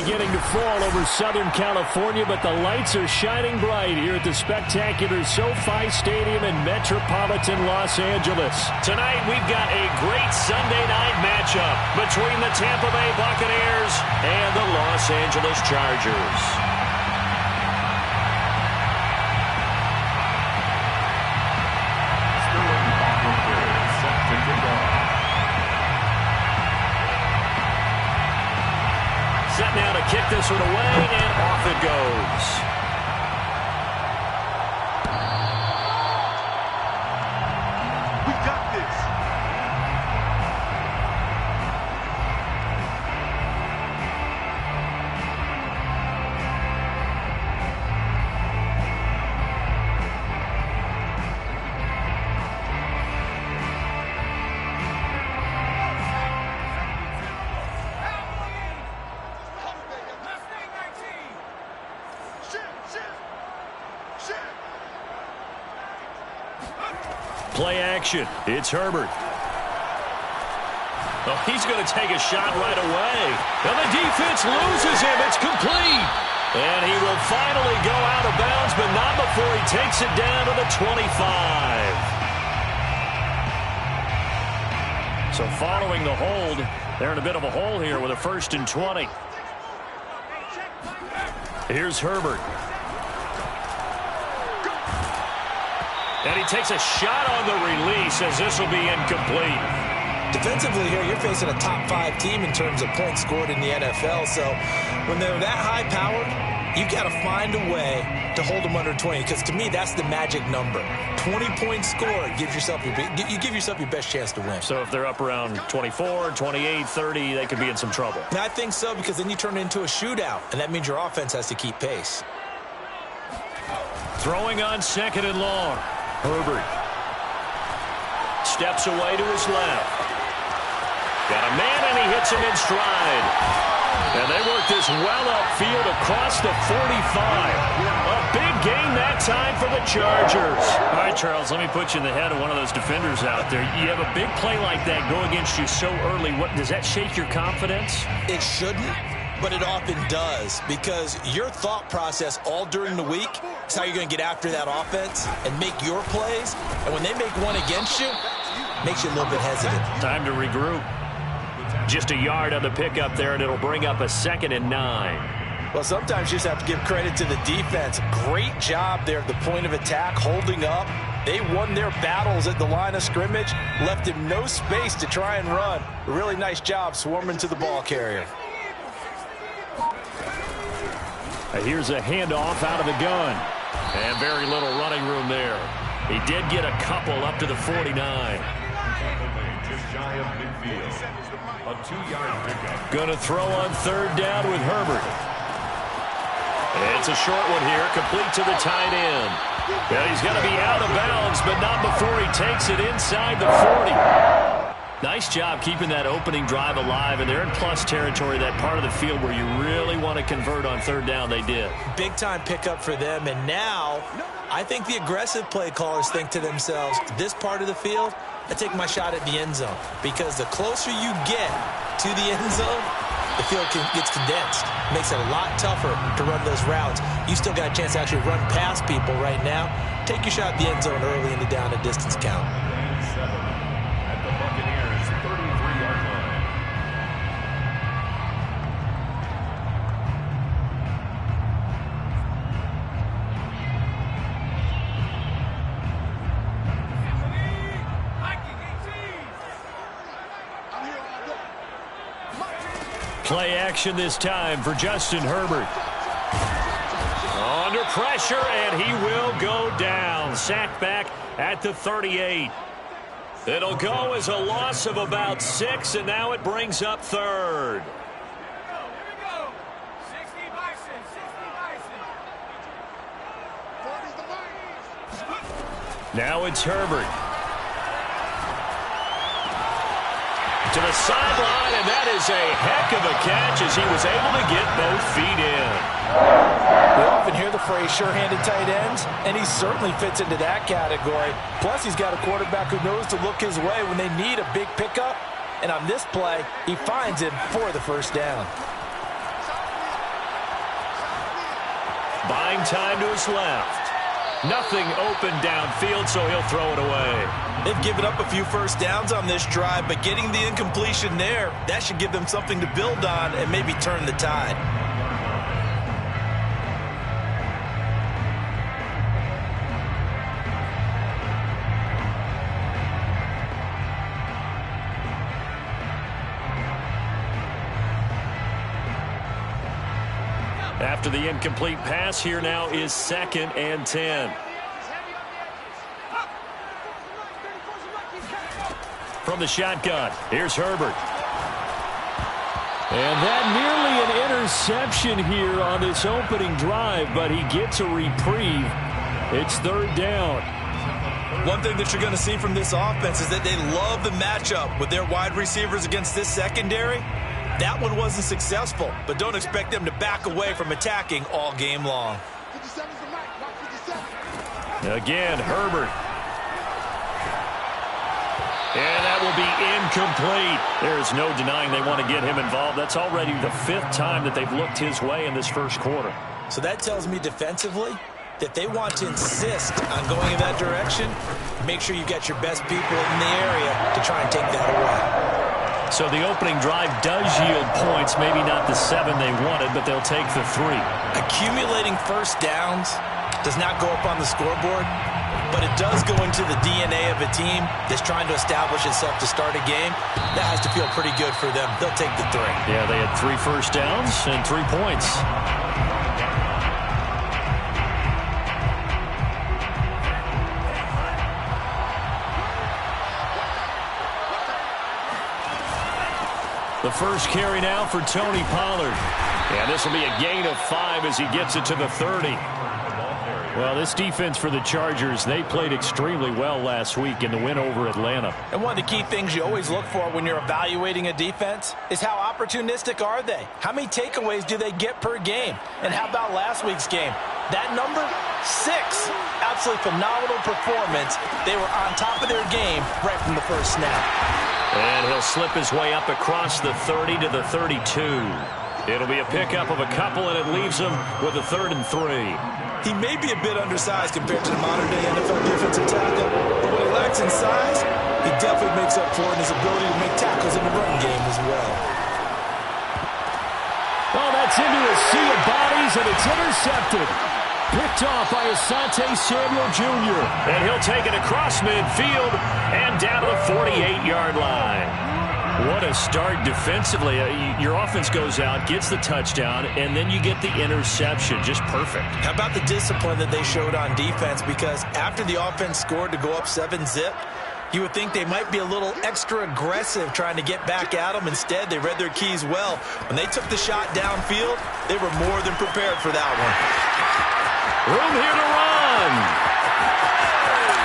beginning to fall over Southern California, but the lights are shining bright here at the spectacular SoFi Stadium in metropolitan Los Angeles. Tonight, we've got a great Sunday night matchup between the Tampa Bay Buccaneers and the Los Angeles Chargers. Set now to kick this one away, and off it goes. We got this. Play action. It's Herbert. Oh, he's going to take a shot right away. And the defense loses him. It's complete. And he will finally go out of bounds, but not before he takes it down to the 25. So following the hold, they're in a bit of a hole here with a 1st and 20. Here's Herbert. And he takes a shot on the release as this will be incomplete. Defensively here, you're facing a top 5 team in terms of points scored in the NFL. So when they're that high-powered, you've got to find a way to hold them under 20. Because to me, that's the magic number. 20 points scored, you give yourself your best chance to win. So if they're up around 24, 28, 30, they could be in some trouble. And I think so, because then you turn it into a shootout, and that means your offense has to keep pace. Throwing on 2nd and long. Herbert steps away to his left. Got a man, and he hits him in stride. And they work this well upfield across the 45. A big gain that time for the Chargers. All right, Charles, let me put you in the head of one of those defenders out there. You have a big play like that go against you so early. What does that shake your confidence? It shouldn't, but it often does, because your thought process all during the week is how you're going to get after that offense and make your plays. And when they make one against you, it makes you a little bit hesitant. Time to regroup. Just a yard on the pickup there, and it'll bring up a 2nd and 9. Well, sometimes you just have to give credit to the defense. Great job there at the point of attack, holding up. They won their battles at the line of scrimmage, left him no space to try and run. A really nice job swarming to the ball carrier. Here's a handoff out of the gun. And very little running room there. He did get a couple up to the 49. Just shy of midfield. A 2-yard pickup. Going to throw on 3rd down with Herbert. It's a short one here, complete to the tight end. And he's going to be out of bounds, but not before he takes it inside the 40. Nice job keeping that opening drive alive, and they're in plus territory, that part of the field where you really want to convert on 3rd down. They did. Big-time pickup for them, and now I think the aggressive play callers think to themselves, this part of the field, I take my shot at the end zone, because the closer you get to the end zone, the field gets condensed. Makes it a lot tougher to run those routes. You still got a chance to actually run past people right now. Take your shot at the end zone early in the down and distance count. At the Buccaneers 33-yard line. Play action this time for Justin Herbert. Under pressure, and he will go down. Sacked back at the 38. It'll go as a loss of about 6, and now it brings up 3rd. Now it's Herbert. To the sideline, and that is a heck of a catch as he was able to get both feet in. We often hear the phrase sure-handed tight ends, and he certainly fits into that category. Plus, he's got a quarterback who knows to look his way when they need a big pickup. And on this play, he finds him for the 1st down. Buying time to his left. Nothing open downfield, so he'll throw it away. They've given up a few first downs on this drive, but getting the incompletion there, that should give them something to build on and maybe turn the tide. After the incomplete pass, here now is 2nd and 10. From the shotgun, here's Herbert. And that nearly an interception here on this opening drive, but he gets a reprieve. It's 3rd down. One thing that you're going to see from this offense is that they love the matchup with their wide receivers against this secondary. That one wasn't successful, but don't expect them to back away from attacking all game long. Again, Herbert. And that will be incomplete. There's no denying they want to get him involved. That's already the 5th time that they've looked his way in this first quarter. So that tells me defensively that they want to insist on going in that direction. Make sure you get your best people in the area to try and take that away. So the opening drive does yield points, maybe not the 7 they wanted, but they'll take the 3. Accumulating first downs does not go up on the scoreboard, but it does go into the DNA of a team that's trying to establish itself to start a game. That has to feel pretty good for them. They'll take the 3. Yeah, they had 3 first downs and 3 points. The first carry now for Tony Pollard. And this will be a gain of 5 as he gets it to the 30. Well, this defense for the Chargers, they played extremely well last week in the win over Atlanta. And one of the key things you always look for when you're evaluating a defense is how opportunistic are they? How many takeaways do they get per game? And how about last week's game? That number, 6. Absolutely phenomenal performance. They were on top of their game right from the first snap. And he'll slip his way up across the 30 to the 32. It'll be a pickup of a couple, and it leaves him with a 3rd and 3. He may be a bit undersized compared to the modern-day NFL defensive tackle, but what he lacks in size, he definitely makes up for in his ability to make tackles in the run game as well. Oh, that's into a sea of bodies, and it's intercepted. Picked off by Asante Samuel Jr. And he'll take it across midfield and down to the 48-yard line. What a start defensively. Your offense goes out, gets the touchdown, and then you get the interception. Just perfect. How about the discipline that they showed on defense? Because after the offense scored to go up 7-zip, you would think they might be a little extra aggressive trying to get back at them. Instead, they read their keys well. When they took the shot downfield, they were more than prepared for that one. Room here to run.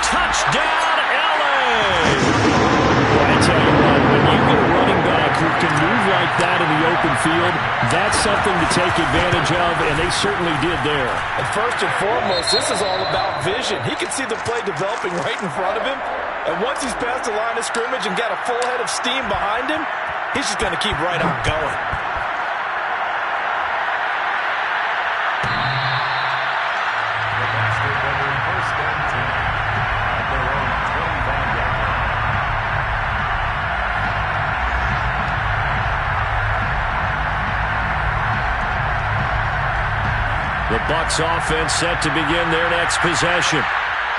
Touchdown, LA. I tell you what, when you get a running back who can move like that in the open field, that's something to take advantage of, and they certainly did there. And first and foremost, this is all about vision. He can see the play developing right in front of him, and once he's past the line of scrimmage and got a full head of steam behind him, he's just going to keep right on going. The Bucs offense set to begin their next possession.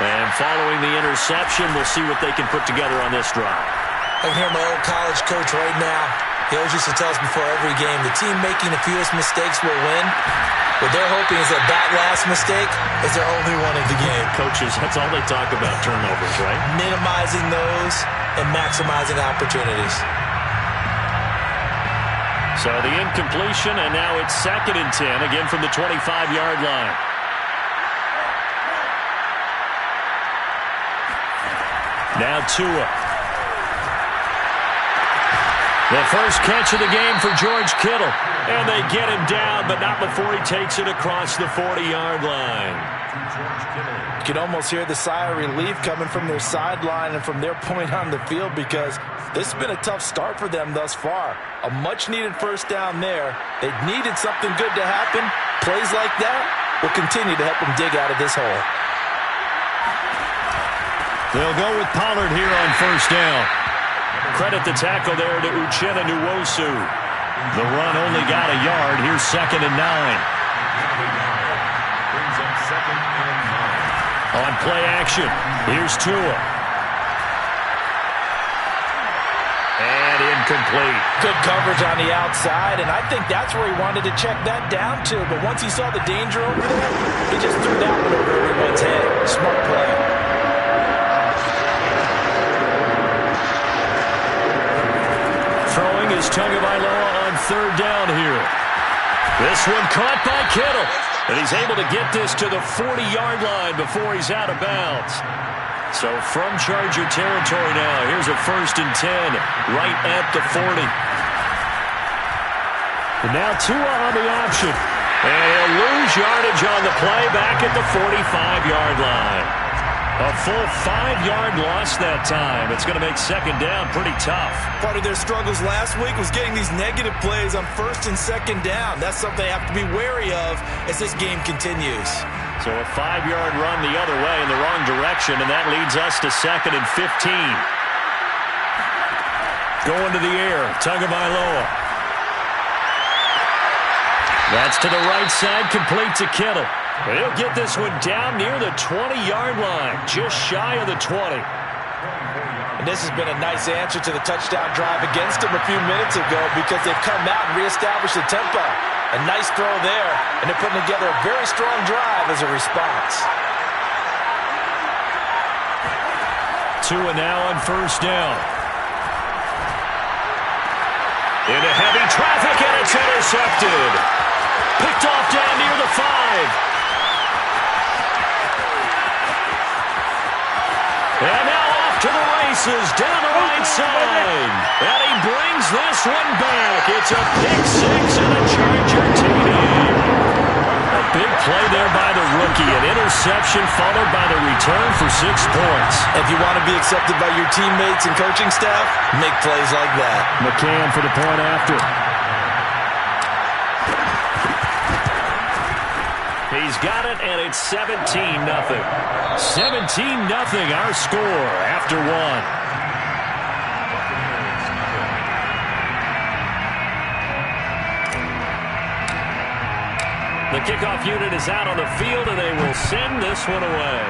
And following the interception, we'll see what they can put together on this drive. I can hear my old college coach right now. He always used to tell us before every game, the team making the fewest mistakes will win. What they're hoping is that that last mistake is their only one of the game. Coaches, that's all they talk about, turnovers, right? Minimizing those and maximizing opportunities. So the incompletion, and now it's 2nd and 10, again from the 25-yard line. Now Tua. The first catch of the game for George Kittle. And they get him down, but not before he takes it across the 40-yard line. You can almost hear the sigh of relief coming from their sideline and from their point on the field, because this has been a tough start for them thus far. A much-needed first down there. They needed something good to happen. Plays like that will continue to help him dig out of this hole. They'll go with Pollard here on first down. Credit the tackle there to Uchenna Nwosu. The run only got a yard. Here's 2nd and 9. Brings up 2nd and 9. On play action, here's Tua. And incomplete. Good coverage on the outside, and I think that's where he wanted to check that down to. But once he saw the danger over there, he just threw that one over everyone's head. Smart play. Throwing is Tagovailoa on 3rd down here. This one caught by Kittle. And he's able to get this to the 40-yard line before he's out of bounds. So from Charger territory now, here's a 1st and 10 right at the 40. And now Tua on the option. And he'll lose yardage on the play back at the 45-yard line. A full 5-yard loss that time. It's going to make 2nd down pretty tough. Part of their struggles last week was getting these negative plays on 1st and 2nd down. That's something they have to be wary of as this game continues. So a 5-yard run the other way in the wrong direction, and that leads us to 2nd and 15. Going to the air, Tagovailoa. That's to the right side, complete to Kittle. He'll get this one down near the 20-yard line, just shy of the 20. And this has been a nice answer to the touchdown drive against them a few minutes ago because they've come out and reestablished the tempo. A nice throw there, and they're putting together a very strong drive as a response. Tua now on 1st down. Into heavy traffic, and it's intercepted. Picked off down near the 5. And now off to the races, down the right side. And he brings this one back. It's a pick 6 and a Charger TD. A big play there by the rookie. An interception followed by the return for 6 points. If you want to be accepted by your teammates and coaching staff, make plays like that. McCann for the point after. He's got it, and it's 17-0. 17-0 our score after 1. The kickoff unit is out on the field, and they will send this one away.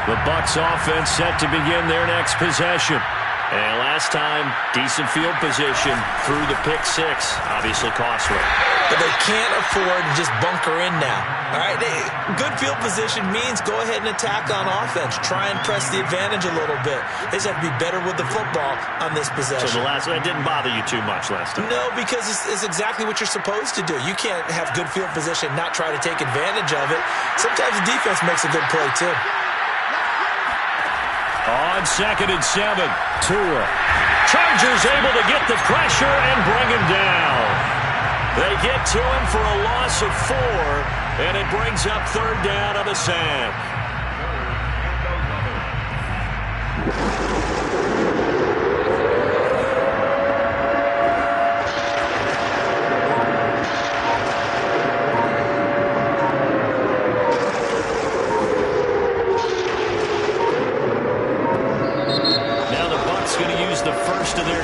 The Bucs offense set to begin their next possession. And last time, decent field position through the pick 6. Obviously costly. But they can't afford to just bunker in now. All right, good field position means go ahead and attack on offense. Try and press the advantage a little bit. They just have to be better with the football on this possession. So that didn't bother you too much last time? No, because it's exactly what you're supposed to do. You can't have good field position and not try to take advantage of it. Sometimes the defense makes a good play, too. On 2nd and 7, Tua. Chargers able to get the pressure and bring him down. They get to him for a loss of 4, and it brings up 3rd down on the sack.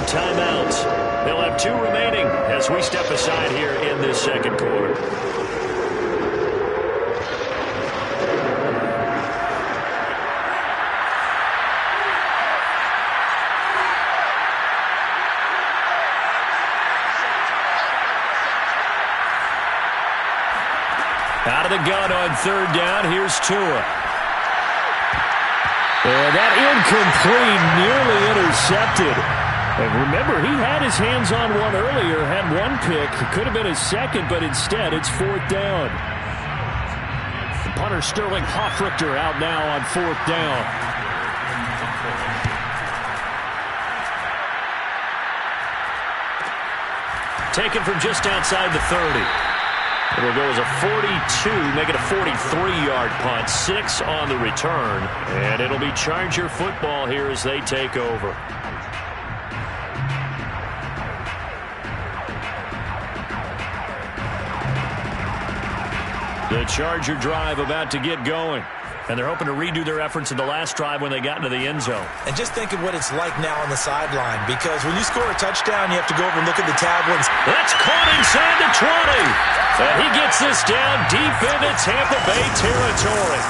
Timeouts. They'll have 2 remaining as we step aside here in this 2nd quarter. Out of the gun on 3rd down. Here's Tua. And that incomplete, nearly intercepted. And remember, he had his hands on one earlier, had 1 pick. It could have been his 2nd, but instead it's 4th down. The punter Sterling Hoffrichter out now on 4th down. Taken from just outside the 30. It'll go as a 42, make it a 43-yard punt. 6 on the return. And it'll be Charger football here as they take over. The Charger drive about to get going. And they're hoping to redo their efforts in the last drive when they got into the end zone. And just think of what it's like now on the sideline, because when you score a touchdown, you have to go over and look at the tablets. That's caught inside the 20. And he gets this down deep into Tampa Bay territory.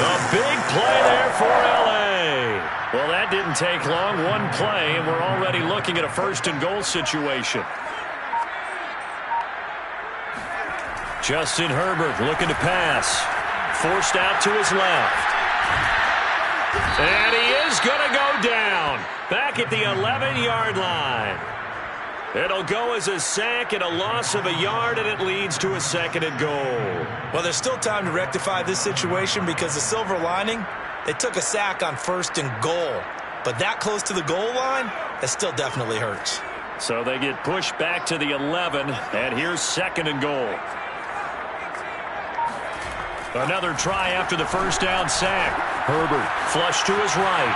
A big play there for L.A. Well, that didn't take long. One play, and we're already looking at a first-and-goal situation. Justin Herbert looking to pass. Forced out to his left. And he is going to go down. Back at the 11-yard line. It'll go as a sack and a loss of a yard, and it leads to a 2nd and goal. Well, there's still time to rectify this situation because the silver lining, they took a sack on 1st and goal. But that close to the goal line, that still definitely hurts. So they get pushed back to the 11, and here's 2nd and goal. Another try after the first down sack. Herbert flush to his right.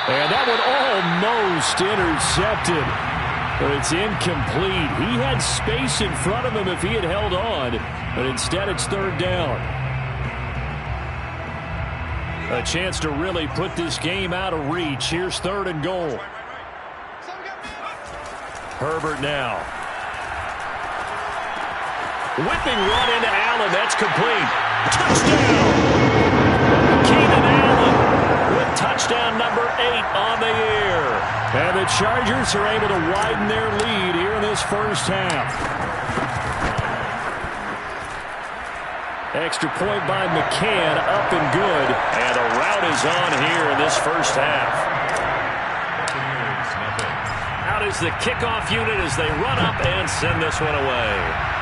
And that one almost intercepted. But it's incomplete. He had space in front of him if he had held on. But instead it's 3rd down. A chance to really put this game out of reach. Here's 3rd and goal. Herbert now. Whipping run into Allen. That's complete. Touchdown! Keenan Allen with touchdown number 8 on the year. And the Chargers are able to widen their lead here in this first half. Extra point by McCann, up and good. And the route is on here in this first half. Out is the kickoff unit as they run up and send this one away.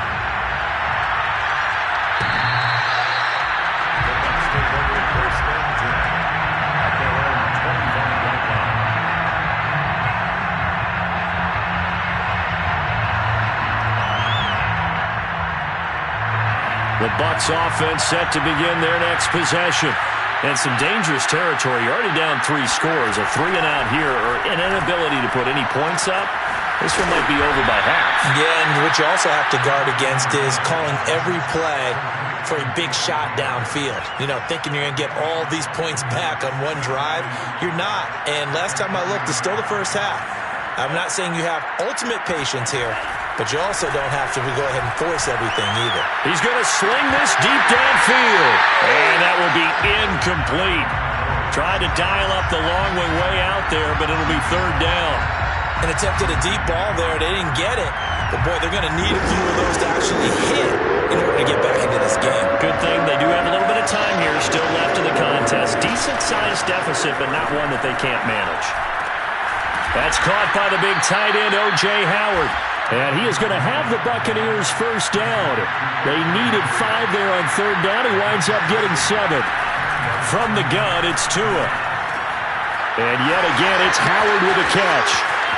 The Bucs offense set to begin their next possession. And some dangerous territory. You're already down 3 scores. A 3-and-out here, or an inability to put any points up. This one might be over by half. Yeah, and what you also have to guard against is calling every play for a big shot downfield. You know, thinking you're going to get all these points back on one drive. You're not. And last time I looked, it's still the first half. I'm not saying you have ultimate patience here, but you also don't have to go ahead and force everything either. He's going to sling this deep downfield. And that will be incomplete. Tried to dial up the long way out there, but it'll be 3rd down. And attempted a deep ball there. They didn't get it. But, boy, they're going to need a few of those to actually hit in order to get back into this game. Good thing they do have a little bit of time here still left in the contest. Decent-sized deficit, but not one that they can't manage. That's caught by the big tight end, O.J. Howard. And he is going to have the Buccaneers first down. They needed 5 there on 3rd down. He winds up getting 7. From the gun, it's Tua. And yet again, it's Howard with a catch.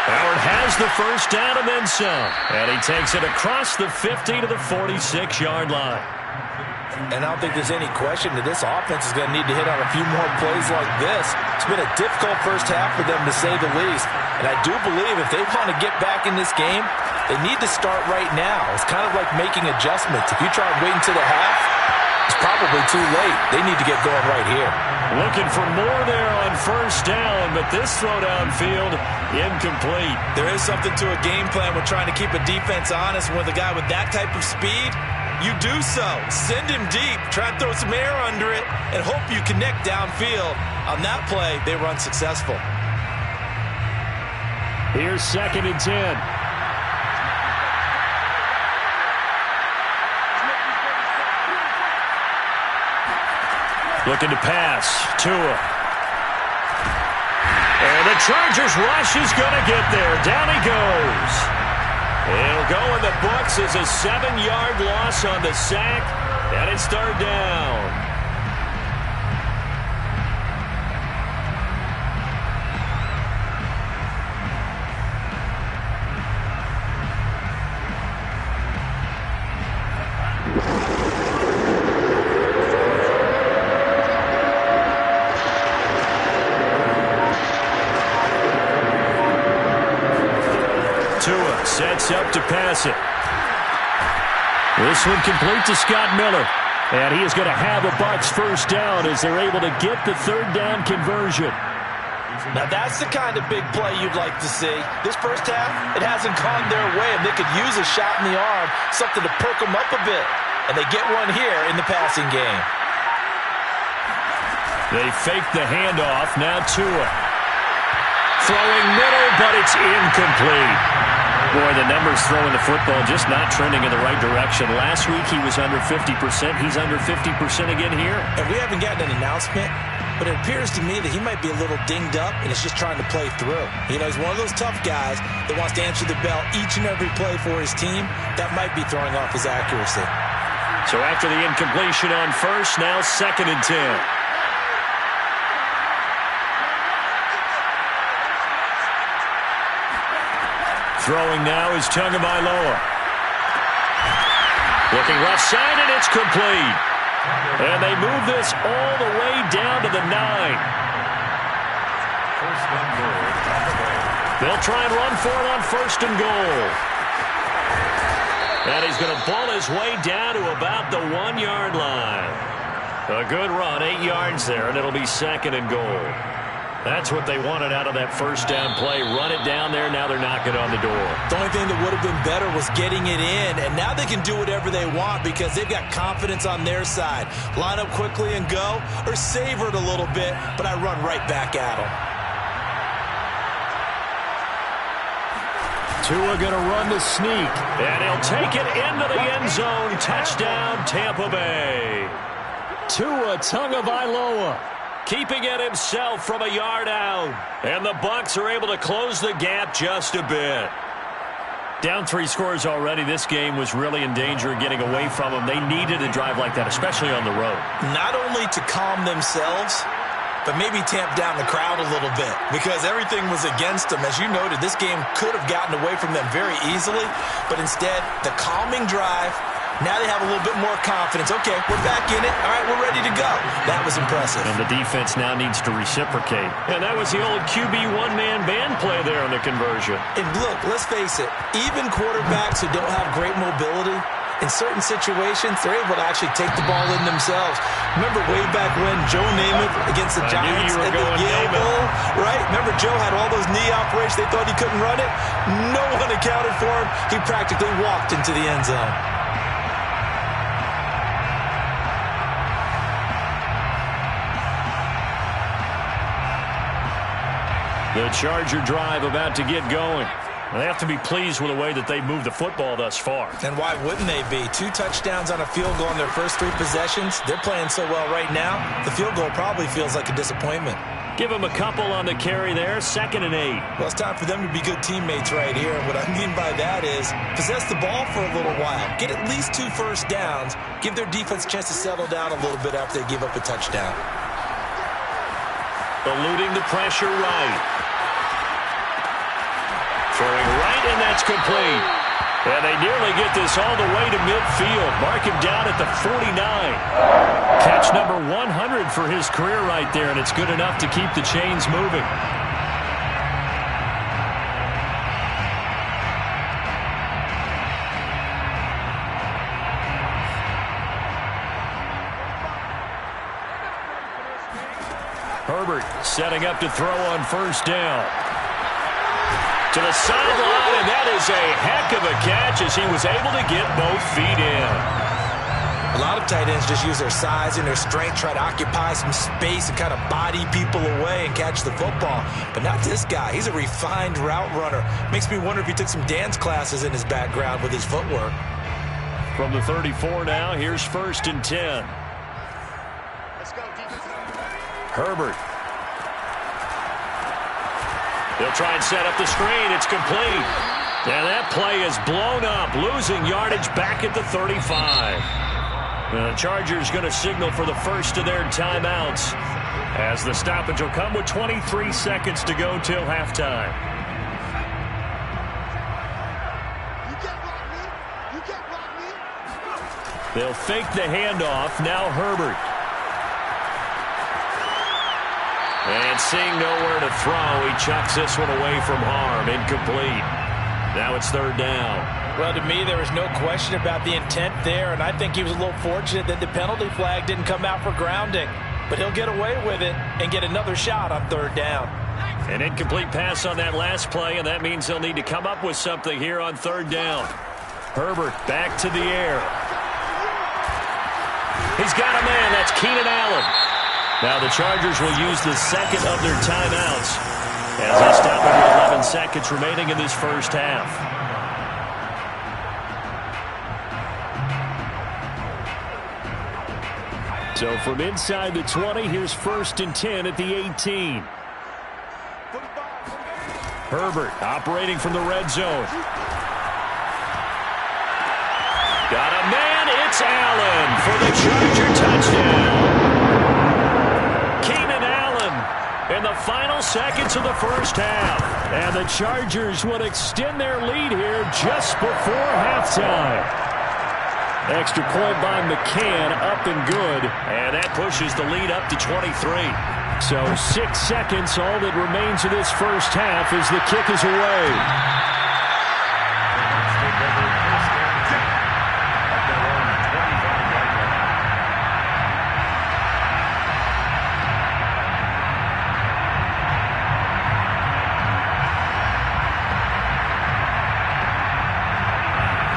Howard has the first down and then some. And he takes it across the 50 to the 46-yard line. And I don't think there's any question that this offense is going to need to hit on a few more plays like this. It's been a difficult first half for them, to say the least. And I do believe if they want to get back in this game, they need to start right now. It's kind of like making adjustments. If you try and wait until the half, it's probably too late. They need to get going right here. Looking for more there on first down, but this throw downfield, incomplete. There is something to a game plan with trying to keep a defense honest. With a guy with that type of speed, you do so. Send him deep. Try and throw some air under it and hope you connect downfield. On that play, they were unsuccessful. Here's 2nd and 10. Looking to pass. Tua. And the Chargers rush is going to get there. Down he goes. It'll go in the books as a 7-yard loss on the sack. And it's 3rd down. sets up to pass it. This one complete to Scott Miller. And he is going to have a Bucs first down as they're able to get the third down conversion. Now that's the kind of big play you'd like to see. This first half, it hasn't gone their way, and they could use a shot in the arm, something to perk them up a bit. And they get one here in the passing game. They fake the handoff. Now Tua. Throwing middle, but it's incomplete. Boy, the numbers throwing the football just not trending in the right direction. Last week he was under 50%. He's under 50% again here. And we haven't gotten an announcement, but it appears to me that he might be a little dinged up and is just trying to play through. You know, he's one of those tough guys that wants to answer the bell each and every play for his team. That might be throwing off his accuracy. So after the incompletion on first, now 2nd and 10. Throwing now is Tagovailoa. Looking left side, and it's complete. And they move this all the way down to the 9. They'll try and run for it on 1st and goal. And he's going to ball his way down to about the 1-yard line. A good run, 8 yards there, and it'll be 2nd and goal. That's what they wanted out of that first down play. Run it down there. Now they're knocking on the door. The only thing that would have been better was getting it in. And now they can do whatever they want because they've got confidence on their side. Line up quickly and go, or savor it a little bit, but I run right back at them. Tua going to run the sneak. And he'll take it into the end zone. Touchdown, Tampa Bay. Tua Tagovailoa, keeping it himself from a yard out. And the Bucs are able to close the gap just a bit. Down 3 scores already. This game was really in danger of getting away from them. They needed a drive like that, especially on the road. Not only to calm themselves, but maybe tamp down the crowd a little bit because everything was against them. As you noted, this game could have gotten away from them very easily, but instead, the calming drive. Now they have a little bit more confidence. Okay, we're back in it. All right, we're ready to go. That was impressive. And the defense now needs to reciprocate. And that was the old QB one-man band play there on the conversion. And look, let's face it, even quarterbacks who don't have great mobility, in certain situations, they're able to actually take the ball in themselves. Remember way back when Joe Namath against the Giants at the Yale Bowl, right? Remember Joe had all those knee operations. They thought he couldn't run it. No one accounted for him. He practically walked into the end zone. The Charger drive about to get going. They have to be pleased with the way that they moved the football thus far. And why wouldn't they be? 2 touchdowns on a field goal in their first 3 possessions. They're playing so well right now, the field goal probably feels like a disappointment. Give them a couple on the carry there, 2nd and 8. Well, it's time for them to be good teammates right here. And what I mean by that is possess the ball for a little while. Get at least 2 first downs. Give their defense a chance to settle down a little bit after they give up a touchdown. Eluding the pressure right. Throwing right, and that's complete. And they nearly get this all the way to midfield. Mark him down at the 49. Catch number 100 for his career right there, and it's good enough to keep the chains moving. Herbert setting up to throw on first down. To the sideline, and that is a heck of a catch as he was able to get both feet in. A lot of tight ends just use their size and their strength, try to occupy some space and kind of body people away and catch the football. But not this guy. He's a refined route runner. Makes me wonder if he took some dance classes in his background with his footwork. From the 34 now, here's 1st and 10. Let's go, defense. Herbert. They'll try and set up the screen. It's complete. And that play is blown up, losing yardage back at the 35. The Chargers going to signal for the first of their timeouts as the stoppage will come with 23 seconds to go till halftime. They'll fake the handoff. Now Herbert. And seeing nowhere to throw, he chucks this one away from harm. Incomplete. Now it's third down. Well, to me, there was no question about the intent there, and I think he was a little fortunate that the penalty flag didn't come out for grounding. But he'll get away with it and get another shot on third down. An incomplete pass on that last play, and that means they'll need to come up with something here on third down. Herbert back to the air. He's got a man. That's Keenan Allen. Now the Chargers will use the second of their timeouts as they stop under 11 seconds remaining in this first half. So from inside the 20, here's 1st and 10 at the 18. Herbert operating from the red zone. Got a man. It's Allen for the Charger touchdown. Keenan Allen in the final seconds of the first half. And the Chargers would extend their lead here just before halftime. Extra point by McCann, up and good. And that pushes the lead up to 23. So 6 seconds, all that remains of this first half as the kick is away.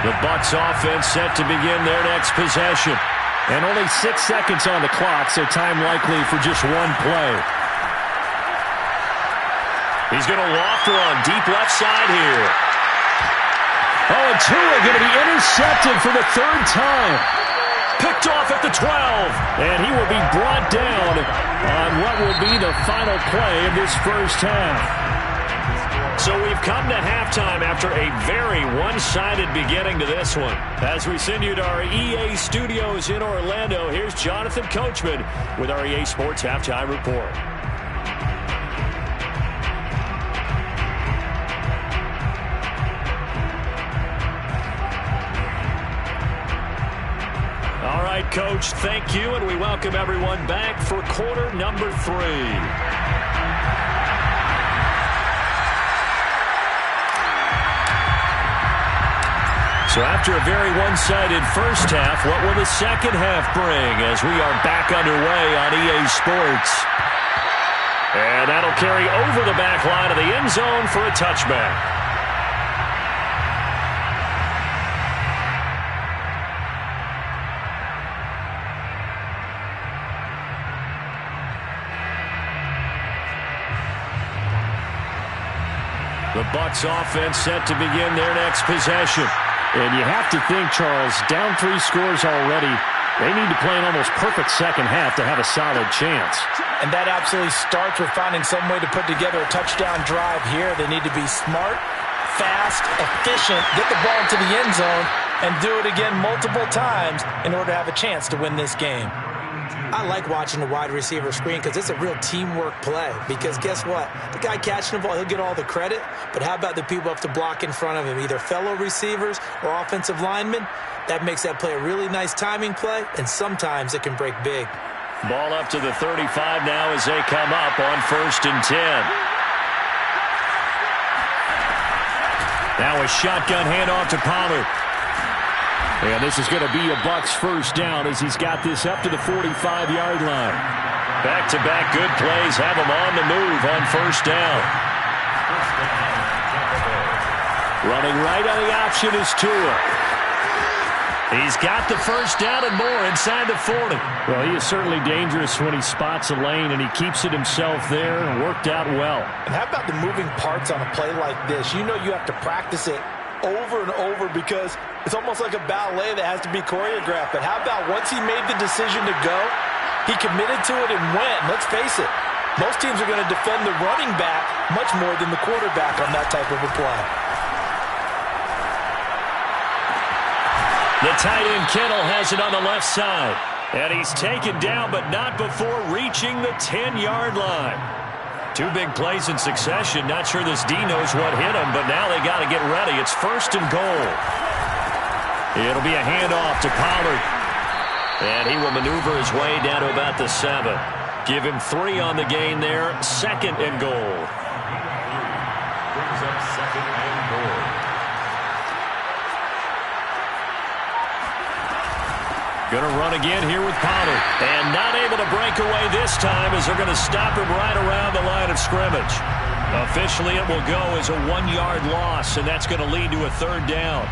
The Bucs offense set to begin their next possession. And only 6 seconds on the clock, so time likely for just one play. He's going to loft run deep left side here. Oh, and Tua going to be intercepted for the third time. Picked off at the 12. And he will be brought down on what will be the final play of this first half. So we've come to halftime after a very one-sided beginning to this one. As we send you to our EA studios in Orlando, here's Jonathan Coachman with our EA Sports Halftime Report. All right, Coach, thank you, and we welcome everyone back for quarter number 3. So after a very one-sided first half, what will the second half bring as we are back underway on EA Sports? And that'll carry over the back line of the end zone for a touchback. The Bucs offense set to begin their next possession. And you have to think, Charles, down 3 scores already, they need to play an almost perfect second half to have a solid chance. And that absolutely starts with finding some way to put together a touchdown drive here. They need to be smart, fast, efficient, get the ball into the end zone, and do it again multiple times in order to have a chance to win this game. I like watching the wide receiver screen because it's a real teamwork play. Because guess what? The guy catching the ball, he'll get all the credit. But how about the people up to block in front of him, either fellow receivers or offensive linemen? That makes that play a really nice timing play, and sometimes it can break big. Ball up to the 35 now as they come up on 1st and 10. Now a shotgun handoff to Pollard. And this is going to be a Bucs first down as he's got this up to the 45-yard line. Back-to-back good plays have him on the move on 1st down. Running right on the option is Tua. He's got the first down and more inside the 40. Well, he is certainly dangerous when he spots a lane, and he keeps it himself there and worked out well. And how about the moving parts on a play like this? You know you have to practice it over and over because it's almost like a ballet that has to be choreographed. But how about once he made the decision to go, he committed to it and went. Let's face it, most teams are going to defend the running back much more than the quarterback on that type of a play. The tight end Kittle has it on the left side. And he's taken down, but not before reaching the 10-yard line. 2 big plays in succession. Not sure this D knows what hit him, but now they got to get ready. It's 1st and goal. It'll be a handoff to Pollard. And he will maneuver his way down to about the 7. Give him 3 on the gain there. 2nd and goal. Brings up 2nd and goal. Going to run again here with Pollard. And not able to break away this time as they're going to stop him right around the line of scrimmage. Officially, it will go as a 1-yard loss, and that's going to lead to a 3rd down.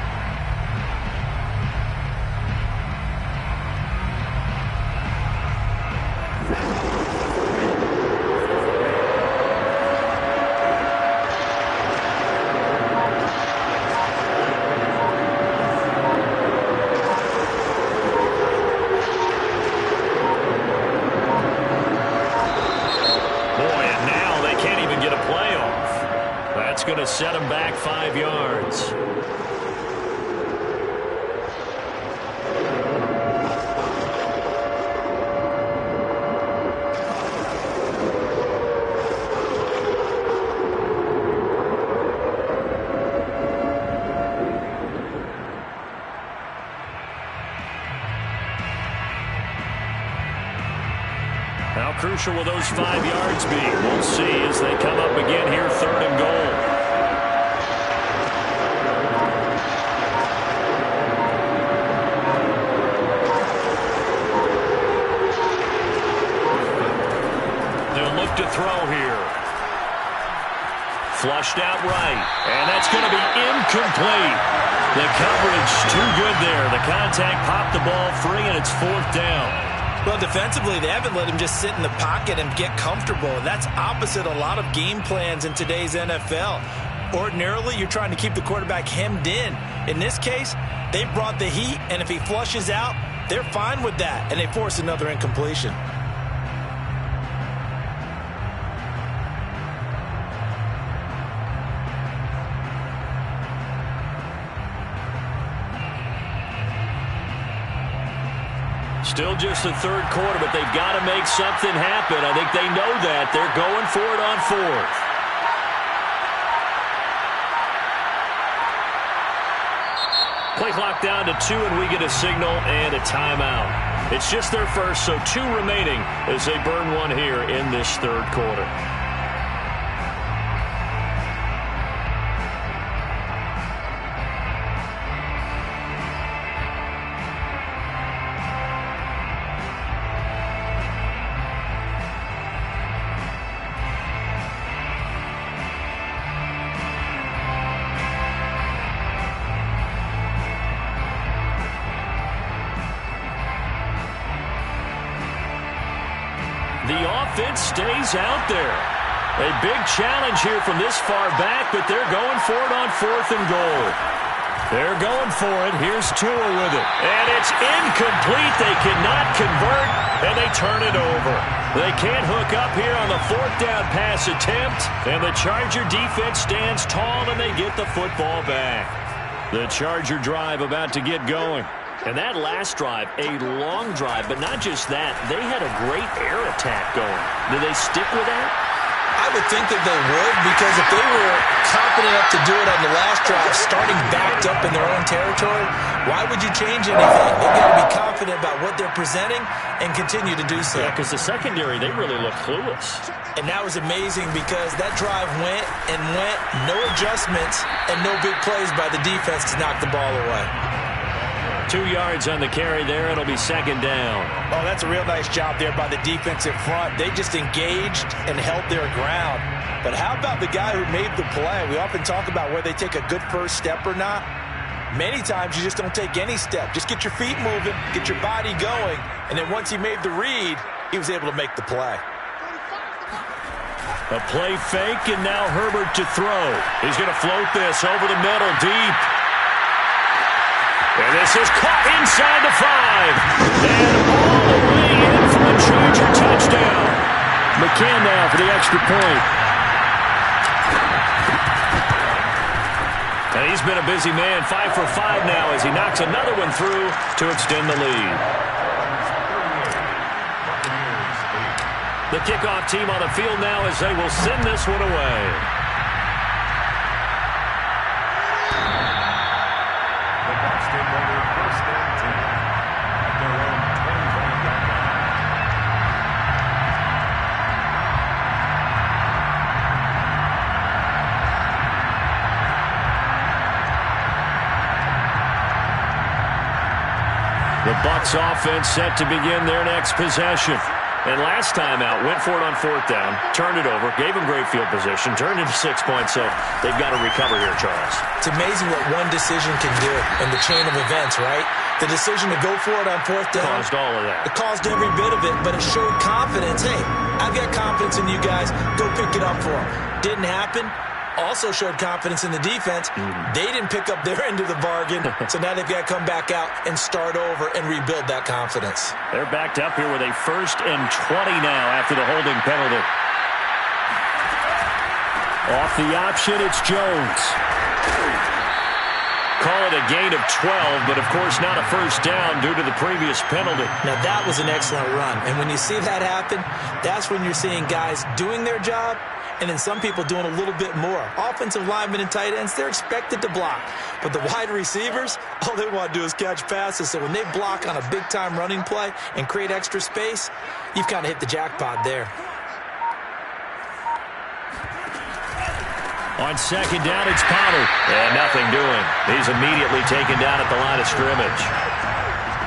Going to set him back 5 yards. How crucial will those 5 yards be? We'll see as they come up again here, 3rd and goal. To throw here. Flushed out right. And that's going to be incomplete. The coverage too good there. The contact popped the ball free, and it's 4th down. Well, defensively, they haven't let him just sit in the pocket and get comfortable. And that's opposite a lot of game plans in today's NFL. Ordinarily, you're trying to keep the quarterback hemmed in. In this case, they brought the heat, and if he flushes out, they're fine with that, and they force another incompletion. Still just the 3rd quarter, but they've got to make something happen. I think they know that. They're going for it on 4th. Play clock down to 2, and we get a signal and a timeout. It's just their first, so 2 remaining as they burn one here in this 3rd quarter. The offense stays out there. A big challenge here from this far back, but they're going for it on 4th and goal. They're going for it. Here's Tua with it. And it's incomplete. They cannot convert, and they turn it over. They can't hook up here on the 4th down pass attempt, and the Charger defense stands tall, and they get the football back. The Charger drive about to get going. And that last drive, a long drive, but not just that. They had a great air attack going. Did they stick with that? I would think that they would, because if they were confident enough to do it on the last drive, starting backed up in their own territory, why would you change anything? They've got to be confident about what they're presenting and continue to do so. Yeah, because the secondary, they really look clueless. And that was amazing because that drive went and went, no adjustments, and no big plays by the defense to knock the ball away. 2 yards on the carry there. It'll be 2nd down. Oh, that's a real nice job there by the defensive front. They just engaged and held their ground. But how about the guy who made the play? We often talk about whether they take a good first step or not. Many times you just don't take any step. Just get your feet moving, get your body going, and then once he made the read, he was able to make the play. A play fake, and now Herbert to throw. He's going to float this over the middle, deep. And this is caught inside the 5. And all the way in for a Charger touchdown. McCann now for the extra point. And he's been a busy man, 5 for 5 now as he knocks another one through to extend the lead. The kickoff team on the field now as they will send this one away. The Bucs offense set to begin their next possession. And last time out, went for it on fourth down, turned it over, gave them great field position, turned into 6 points, so they've got to recover here, Charles. It's amazing what one decision can do in the chain of events, right? The decision to go for it on fourth down. Caused all of that. It caused every bit of it, but it showed confidence. Hey, I've got confidence in you guys. Go pick it up for them. Didn't happen. Also showed confidence in the defense. They didn't pick up their end of the bargain, so now they've got to come back out and start over and rebuild that confidence. They're backed up here with a 1st and 20 now after the holding penalty. Off the option, it's Jones. Call it a gain of 12, but of course not a first down due to the previous penalty. Now that was an excellent run, and when you see that happen, that's when you're seeing guys doing their job, and then some people doing a little bit more. Offensive linemen and tight ends, they're expected to block. But the wide receivers, all they want to do is catch passes. So when they block on a big-time running play and create extra space, you've kind of hit the jackpot there. On second down, it's Pollard. And nothing doing. He's immediately taken down at the line of scrimmage.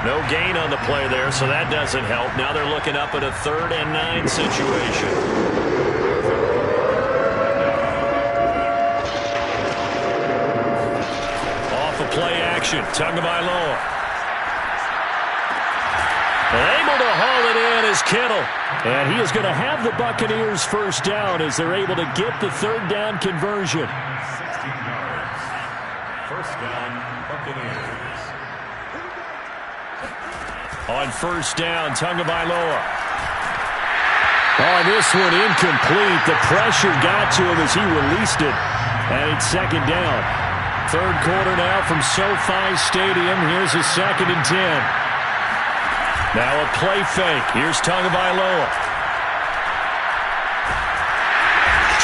No gain on the play there, so that doesn't help. Now they're looking up at a 3rd and 9 situation. Play action. Tagovailoa. Able to haul it in is Kittle. And he is going to have the Buccaneers first down as they're able to get the 3rd down conversion. First down, Buccaneers. On first down, Tagovailoa. On this one, incomplete. The pressure got to him as he released it. And it's 2nd down. 3rd quarter now from SoFi Stadium. Here's a 2nd and 10. Now a play fake. Here's Tagovailoa.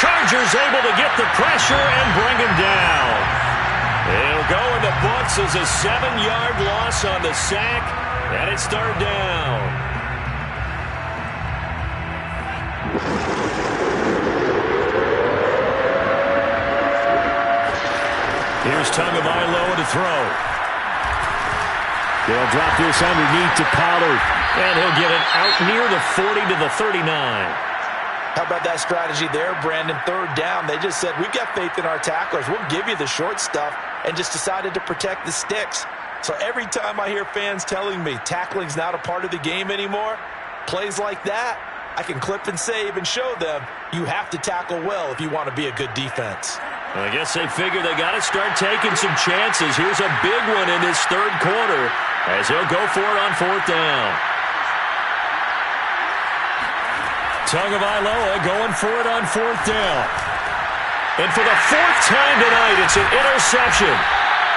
Chargers able to get the pressure and bring him down. It'll go in the books as a 7-yard loss on the sack, and it's 3rd down. Here's Tagovailoa to throw. They'll drop this underneath to Pollard. And he'll get it out near the 40 to the 39. How about that strategy there, Brandon? 3rd down. They just said, we've got faith in our tacklers. We'll give you the short stuff, and just decided to protect the sticks. So every time I hear fans telling me tackling's not a part of the game anymore, plays like that, I can clip and save and show them you have to tackle well if you want to be a good defense. Well, I guess they figure they got to start taking some chances. Here's a big one in this 3rd quarter as he'll go for it on 4th down. Tagovailoa going for it on 4th down. And for the 4th time tonight, it's an interception.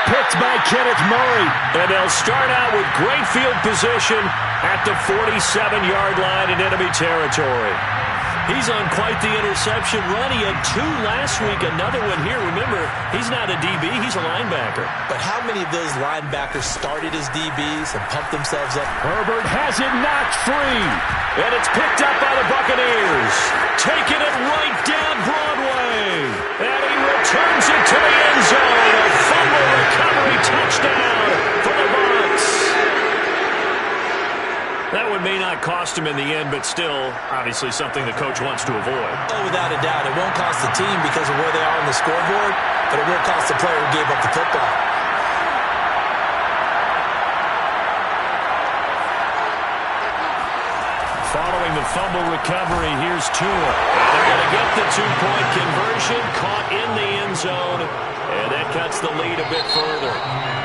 Picked by Kenneth Murray. And they'll start out with great field position at the 47-yard line in enemy territory. He's on quite the interception run. He had 2 last week, another one here. Remember, he's not a DB, he's a linebacker. But how many of those linebackers started as DBs and pumped themselves up? Herbert has it knocked free. And it's picked up by the Buccaneers. Taking it right down Broadway. And he returns it to the end zone. A fumble recovery touchdown for the Bucs. That one may not cost him in the end, but still, obviously something the coach wants to avoid. Oh, without a doubt. It won't cost the team because of where they are on the scoreboard, but it will cost the player who gave up the football. Following the fumble recovery, here's Tua. And they're going to get the 2-point conversion, caught in the end zone, and that cuts the lead a bit further.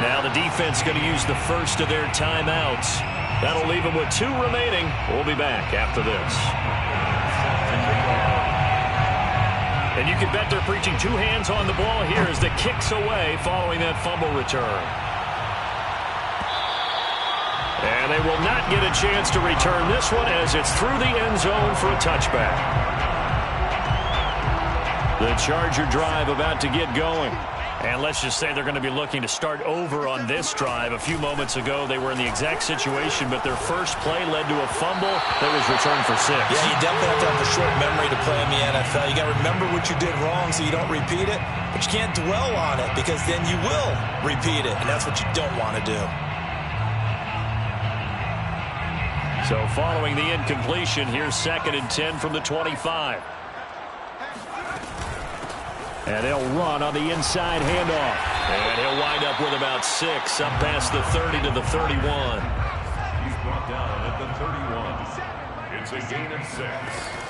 Now the defense going to use the first of their timeouts. That'll leave them with 2 remaining. We'll be back after this. And you can bet they're preaching 2 hands on the ball here as the kick's away following that fumble return. And they will not get a chance to return this one as it's through the end zone for a touchback. The Charger drive about to get going. And let's just say they're going to be looking to start over on this drive. A few moments ago, they were in the exact situation, but their first play led to a fumble that was returned for 6. Yeah, you definitely have to have a short memory to play in the NFL. You got to remember what you did wrong so you don't repeat it, but you can't dwell on it because then you will repeat it, and that's what you don't want to do. So following the incompletion, here's 2nd and 10 from the 25. And they'll run on the inside handoff. And he'll wind up with about 6 up past the 30 to the 31. He's brought down at the 31. It's a gain of 6.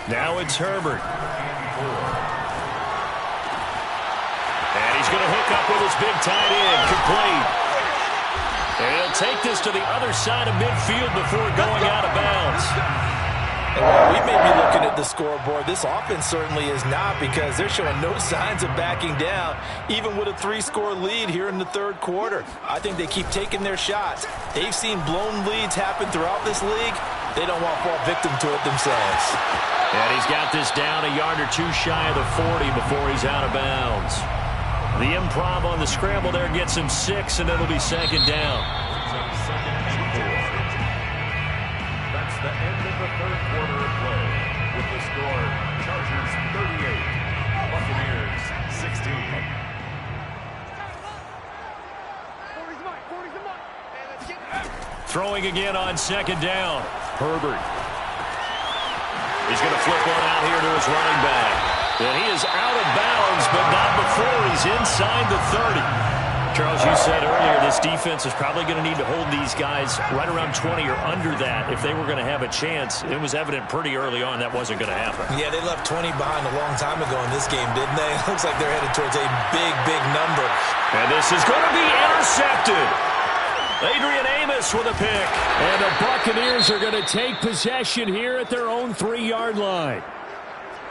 Now it's Herbert. And he's going to hook up with his big tight end. Complete. And he'll take this to the other side of midfield before going out of bounds. Well, we may be looking at the scoreboard. This offense certainly is not, because they're showing no signs of backing down, even with a 3-score lead here in the third quarter. I think they keep taking their shots. They've seen blown leads happen throughout this league. They don't want to fall victim to it themselves. And he's got this down a yard or 2 shy of the 40 before he's out of bounds. The improv on the scramble there gets him 6, and it'll be 2nd down. That's the end of the third quarter of play. With the score, Chargers 38, Buccaneers 16. Throwing again on 2nd down. Herbert. He's going to flip one out here to his running back. And he is out of bounds, but not before he's inside the 30. Charles, you said earlier this defense is probably going to need to hold these guys right around 20 or under that if they were going to have a chance. It was evident pretty early on that wasn't going to happen. Yeah, they left 20 behind a long time ago in this game, didn't they? It looks like they're headed towards a big, big number. And this is going to be intercepted. Adrian Amos with a pick. And the Buccaneers are going to take possession here at their own 3-yard line.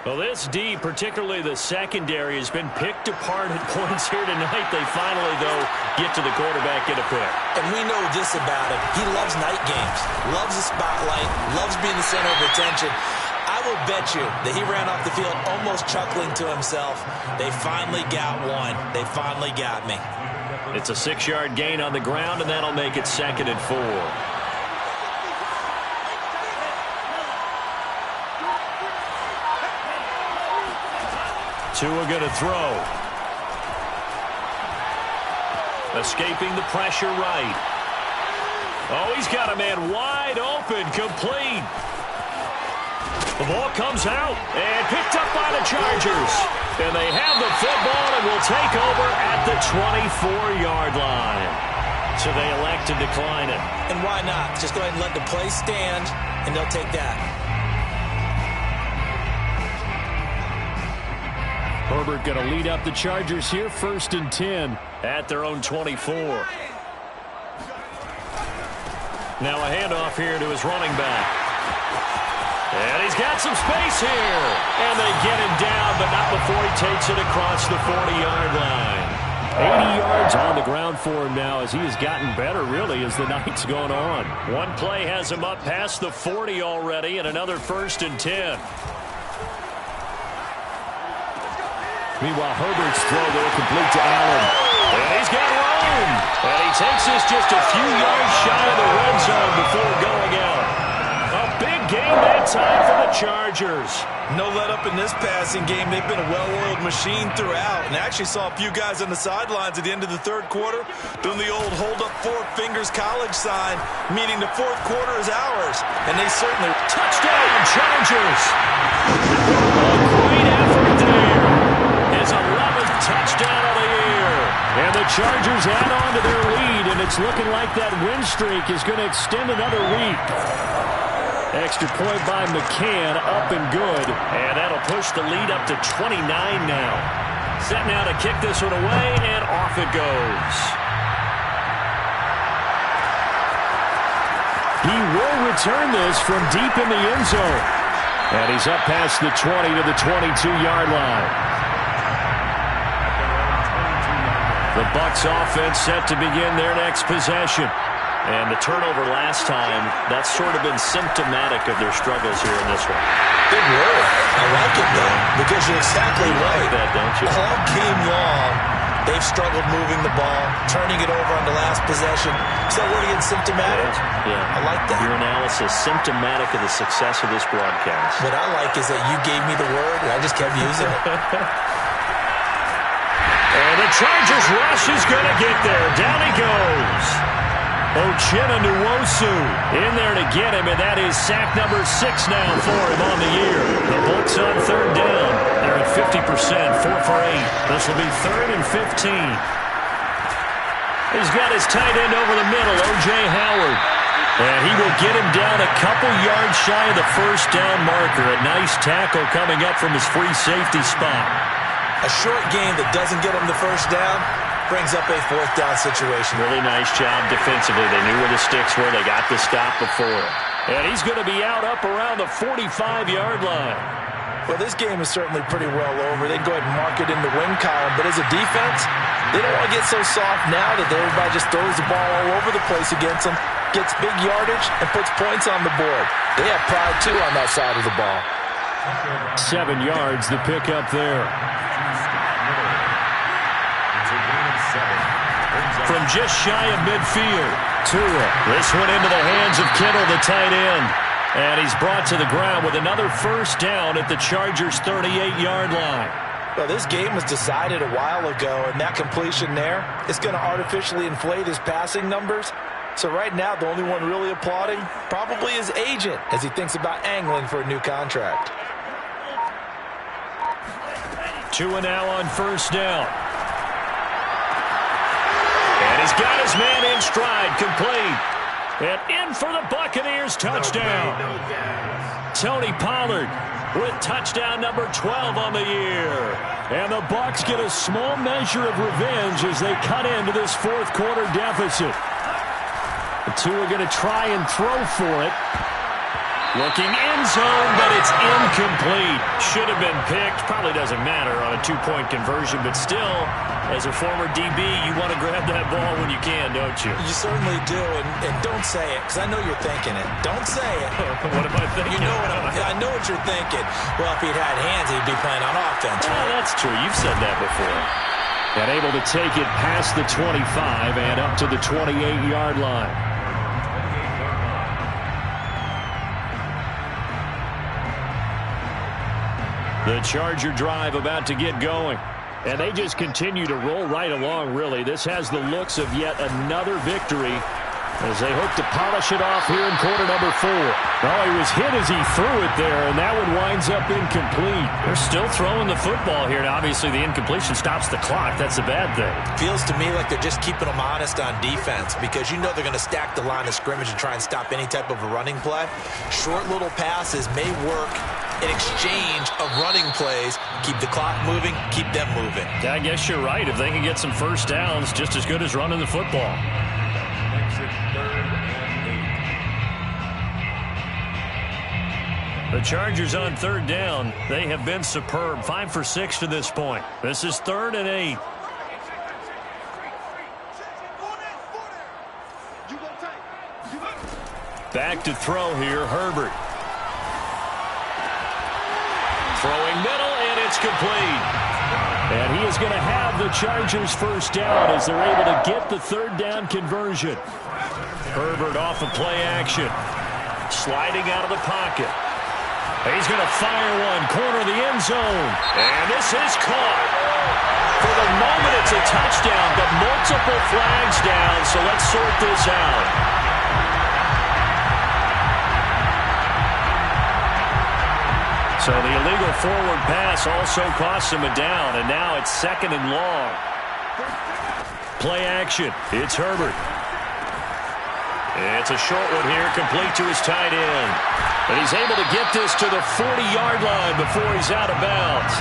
Well, this D, particularly the secondary, has been picked apart at points here tonight. They finally, though, get to the quarterback, get a pick. And we know this about him. He loves night games, loves the spotlight, loves being the center of attention. I will bet you that he ran off the field almost chuckling to himself. They finally got one. They finally got me. It's a 6-yard gain on the ground, and that'll make it 2nd and 4. Tua going to throw. Escaping the pressure right. Oh, he's got a man wide open, complete. The ball comes out and picked up by the Chargers. And they have the football and will take over at the 24-yard line. So they elect to decline it. And why not? Just go ahead and let the play stand, and they'll take that. Herbert going to lead up the Chargers here, 1st and 10. At their own 24. Now a handoff here to his running back. And he's got some space here. And they get him down, but not before he takes it across the 40-yard line. 80 yards on the ground for him now as he has gotten better, really, as the night's gone on. One play has him up past the 40 already, and another 1st and 10. Meanwhile, Herbert's throw there complete to Allen. And he's got room. And he takes this just a few yards shy of the red zone before going out. A big game that time for the Chargers. No let up in this passing game. They've been a well-oiled machine throughout. And I actually saw a few guys on the sidelines at the end of the third quarter doing the old hold up 4 fingers college sign, meaning the fourth quarter is ours. And they certainly... Touchdown, Chargers. A great effort there. His 11th touchdown of the year. And the Chargers add on to their lead, and it's looking like that win streak is going to extend another week. Extra point by McCann, up and good. And that'll push the lead up to 29 now. Set now to kick this one away, and off it goes. He will return this from deep in the end zone. And he's up past the 20 to the 22-yard line. The Bucs offense set to begin their next possession. And the turnover last time, that's sort of been symptomatic of their struggles here in this one. Good word. I like it, though, because you're exactly right. Like that, don't you? All game long, they've struggled moving the ball, turning it over on the last possession. Is that word again, symptomatic? Yeah. I like that. Your analysis, symptomatic of the success of this broadcast. What I like is that you gave me the word, and I just kept using it. And the Chargers rush is going to get there. Down he goes. Uchenna-Nwosu in there to get him, and that is sack number 6 now for him on the year. The Bucs on third down. They're at 50%, 4 for 8. This will be 3rd and 15. He's got his tight end over the middle, O.J. Howard. And he will get him down a couple yards shy of the first down marker. A nice tackle coming up from his free safety spot. A short game that doesn't get him the first down brings up a 4th down situation. Really nice job defensively. They knew where the sticks were. They got the stop before. And he's going to be out up around the 45-yard line. Well, this game is certainly pretty well over. They'd go ahead and mark it in the win column. But as a defense, they don't want to get so soft now that everybody just throws the ball all over the place against them, gets big yardage, and puts points on the board. They have pride, too, on that side of the ball. 7 yards, the pickup there. From just shy of midfield, Tua. This one into the hands of Kittle, the tight end. And he's brought to the ground with another first down at the Chargers' 38-yard line. Well, this game was decided a while ago, and that completion there is going to artificially inflate his passing numbers. So right now, the only one really applauding probably his agent as he thinks about angling for a new contract. Tua now on first down. And he's got his man in stride, complete. And in for the Buccaneers, touchdown. Tony Pollard with touchdown number 12 on the year. And the Bucs get a small measure of revenge as they cut into this 4th quarter deficit. The two are going to try and throw for it. Looking end zone, but it's incomplete. Should have been picked. Probably doesn't matter on a 2-point conversion, but still, as a former DB, you want to grab that ball when you can, don't you? You certainly do, and don't say it, because I know you're thinking it. Don't say it. What am I thinking? You know I know what you're thinking. Well, if he'd had hands, he'd be playing on offense. Well, that's true. You've said that before. And able to take it past the 25 and up to the 28-yard line. The Charger drive about to get going. And they just continue to roll right along, really. This has the looks of yet another victory as they hope to polish it off here in quarter number 4. Well, he was hit as he threw it there, and that one winds up incomplete. They're still throwing the football here, and obviously the incompletion stops the clock. That's a bad thing. Feels to me like they're just keeping them honest on defense because you know they're going to stack the line of scrimmage and try and stop any type of a running play. Short little passes may work in exchange of running plays. Keep the clock moving, keep them moving. I guess you're right. If they can get some first downs, just as good as running the football. Makes it 3rd and 8. The Chargers on third down. They have been superb. 5 for 6 to this point. This is 3rd and 8. Back to throw here, Herbert. Throwing middle, and it's complete. And he is going to have the Chargers first down as they're able to get the 3rd down conversion. Herbert off of play action. Sliding out of the pocket. He's going to fire one, corner of the end zone. And this is caught. For the moment, it's a touchdown, but multiple flags down, so let's sort this out. So the illegal forward pass also costs him a down, and now it's 2nd and long. Play action. It's Herbert. It's a short one here, complete to his tight end. And he's able to get this to the 40-yard line before he's out of bounds.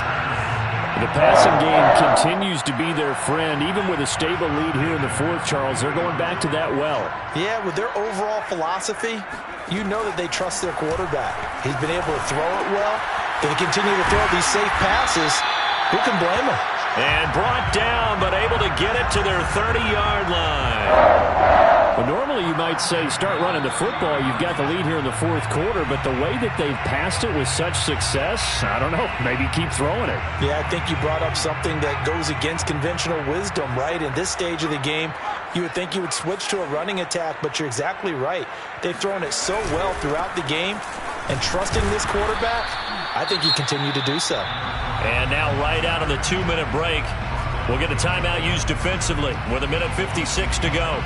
The passing game continues to be their friend. Even with a stable lead here in the 4th, Charles, they're going back to that well. Yeah, with their overall philosophy, you know that they trust their quarterback. He's been able to throw it well. They continue to throw these safe passes. Who can blame them? And brought down, but able to get it to their 30-yard line. Well, normally you might say start running the football. You've got the lead here in the 4th quarter, but the way that they've passed it with such success, I don't know, maybe keep throwing it. Yeah, I think you brought up something that goes against conventional wisdom, right? In this stage of the game, you would think you would switch to a running attack, but you're exactly right. They've thrown it so well throughout the game, and trusting this quarterback, I think you continue to do so. And now right out of the 2-minute break, we'll get a timeout used defensively with 1:56 to go.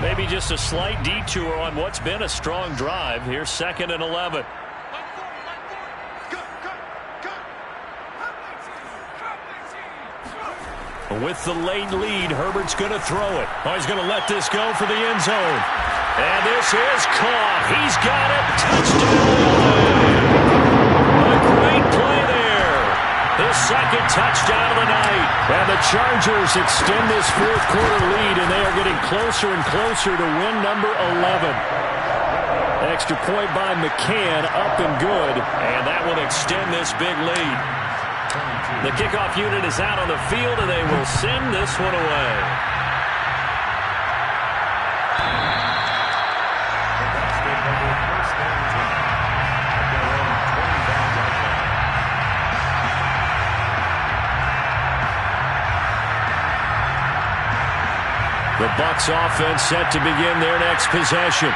Maybe just a slight detour on what's been a strong drive. Here's 2nd and 11. With the late lead, Herbert's going to throw it. Oh, he's going to let this go for the end zone. And this is caught. He's got it. Touchdown. A great play there. His 2nd touchdown of the night. And the Chargers extend this 4th quarter lead, and they are getting closer and closer to win number 11. Extra point by McCann, up and good. And that will extend this big lead. The kickoff unit is out on the field, and they will send this one away. The Bucs offense set to begin their next possession.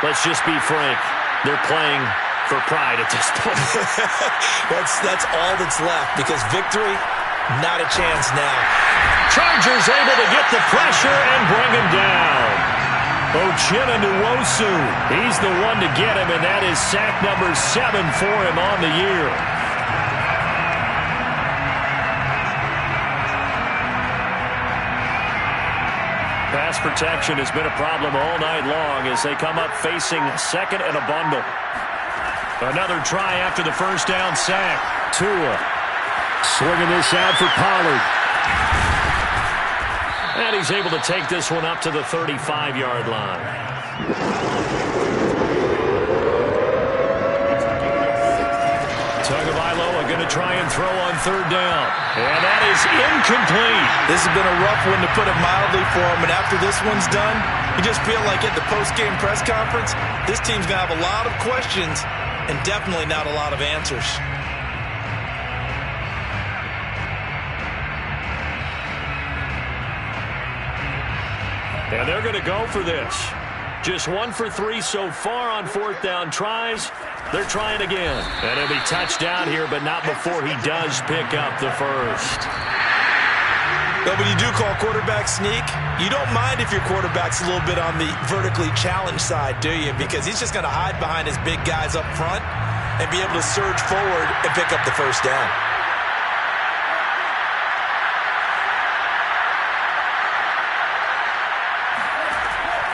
Let's just be frank. They're playing for pride at this point. That's all that's left, because victory, not a chance now. Chargers able to get the pressure and bring him down. Uchenna Nwosu, he's the one to get him, and that is sack number 7 for him on the year. Pass protection has been a problem all night long as they come up facing 2nd and a bundle. Another try after the first down sack. Tua swinging this out for Pollard. And he's able to take this one up to the 35-yard line. Tagovailoa going to try and throw on 3rd down. And that is incomplete. This has been a rough one, to put it mildly, for him. And after this one's done, you just feel like at the post-game press conference, this team's going to have a lot of questions and definitely not a lot of answers. And they're going to go for this. Just 1 for 3 so far on 4th down tries. They're trying again. And it'll be touchdown here, but not before he does pick up the first. But when you do call quarterback sneak, you don't mind if your quarterback's a little bit on the vertically challenged side, do you? Because he's just going to hide behind his big guys up front and be able to surge forward and pick up the first down.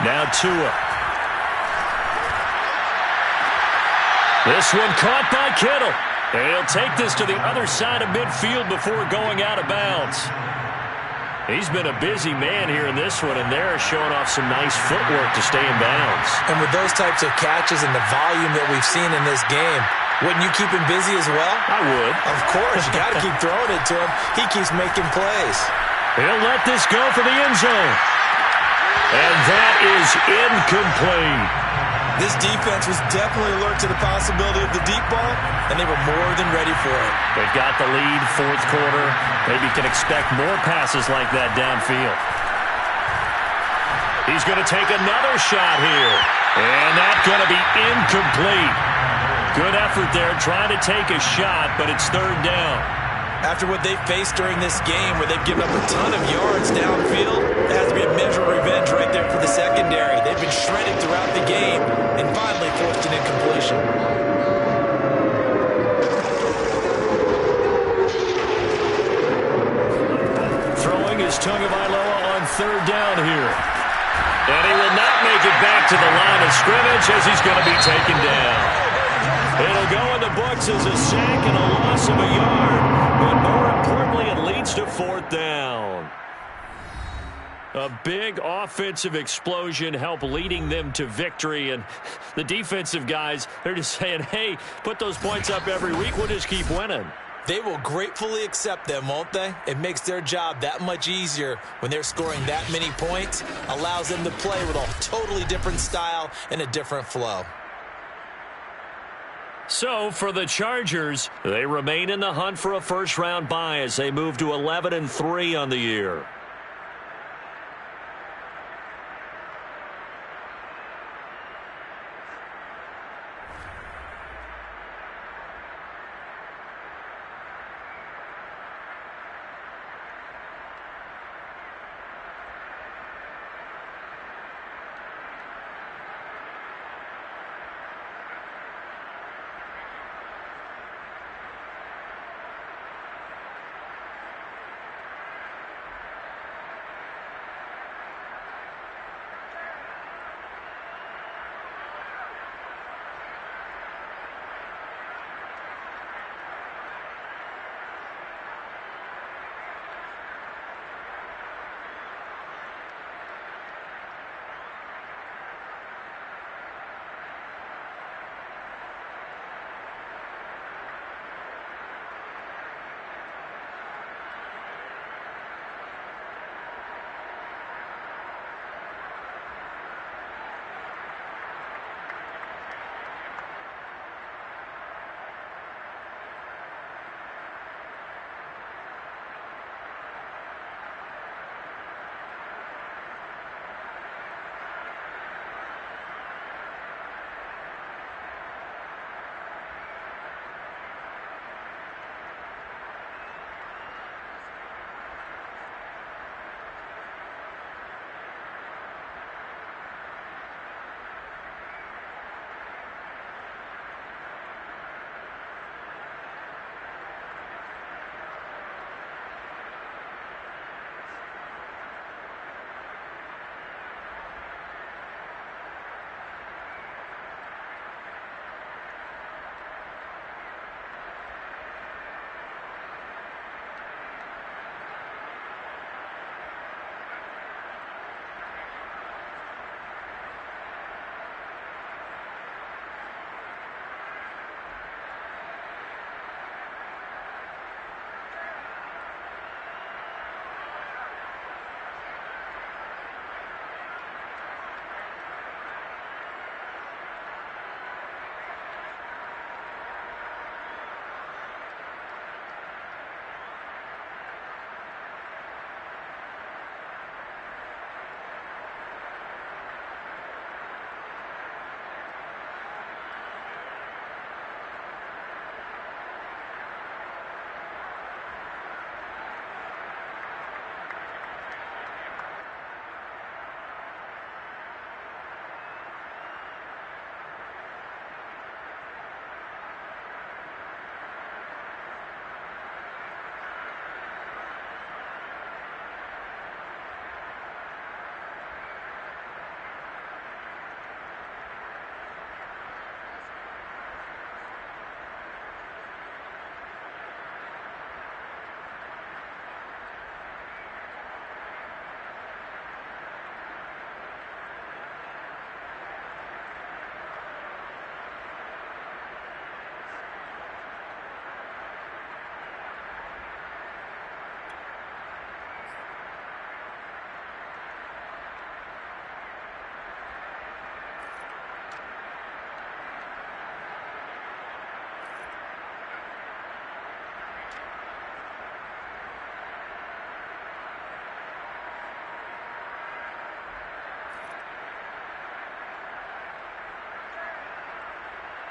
Now Tua. This one caught by Kittle. And he'll take this to the other side of midfield before going out of bounds. He's been a busy man here in this one, and they're showing off some nice footwork to stay in bounds. And with those types of catches and the volume that we've seen in this game, wouldn't you keep him busy as well? I would. Of course. You got to keep throwing it to him. He keeps making plays. He'll let this go for the end zone. And that is incomplete. This defense was definitely alert to the possibility of the deep ball, and they were more than ready for it. They've got the lead, 4th quarter. Maybe can expect more passes like that downfield. He's going to take another shot here. And that's going to be incomplete. Good effort there trying to take a shot, but it's 3rd down. After what they faced during this game, where they've given up a ton of yards downfield, there has to be a measure of revenge right there for the secondary. They've been shredded throughout the game and finally forced an incompletion. Throwing is Tagovailoa on 3rd down here. And he will not make it back to the line of scrimmage as he's going to be taken down. It'll go in the books as a sack and a loss of a yard. But more importantly, it leads to 4th down. A big offensive explosion helped leading them to victory. And the defensive guys, they're just saying, hey, put those points up every week. We'll just keep winning. They will gratefully accept them, won't they? It makes their job that much easier when they're scoring that many points. Allows them to play with a totally different style and a different flow. So, for the Chargers, they remain in the hunt for a first-round bye as they move to 11-3 on the year.